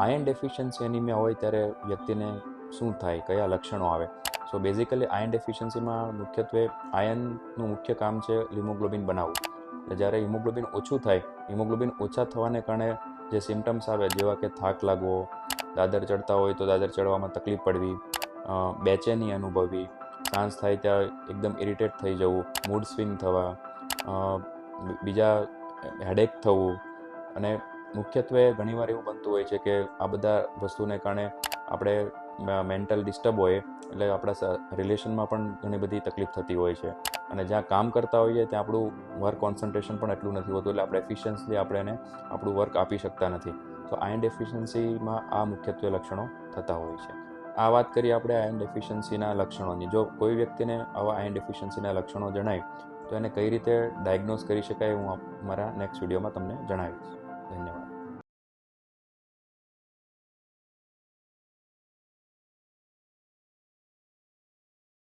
Iron deficiency anaemia હોય ત્યારે વ્યક્તિને શું થાય, કયા લક્ષણો આવે? સો બેઝિકલી આયર્ન ડેફિશિયન્સીમાં મુખ્યત્વે આયર્નનું મુખ્ય કામ છે હિમોગ્લોબિન બનાવવું. એટલે જ્યારે હિમોગ્લોબિન ઓછું થાય, હિમોગ્લોબિન ઓછા થવાને કારણે જે સિમ્ટમ્સ આવે જેવા કે થાક લાગવો, દાદર ચડતા હોય તો દાદર ચડવામાં તકલીફ પડવી, બેચેની અનુભવવી, સાંજ થાય ત્યાં એકદમ ઇરિટેટ થઈ જવું, મૂડ સ્વિંગ થવા, બીજા હેડેક થવું, અને મુખ્યત્વે ઘણીવાર એવું બનતું હોય છે કે આ બધા વસ્તુને કારણે આપણે મેન્ટલ ડિસ્ટર્બ હોય એટલે આપણા રિલેશનમાં પણ ઘણી બધી તકલીફ થતી હોય છે, અને જ્યાં કામ કરતા હોઈએ ત્યાં આપણું વર્ક કોન્સન્ટ્રેશન પણ એટલું નથી હોતું, એટલે આપણે એફિશિયન્સલી આપણે એને આપણું વર્ક આપી શકતા નથી. તો આયર્ન ડેફિશિયન્સીમાં આ મુખ્યત્વે લક્ષણો થતા હોય છે. આ વાત કરીએ આપણે આયર્ન ડેફિશિયન્સીના લક્ષણોની. જો કોઈ વ્યક્તિને આવા આયર્ન ડેફિશિયન્સીના લક્ષણો જણાય તો એને કઈ રીતે ડાયગ્નોઝ કરી શકાય હું મારા નેક્સ્ટ વિડીયોમાં તમને જણાવીશ. ધન્યવાદ.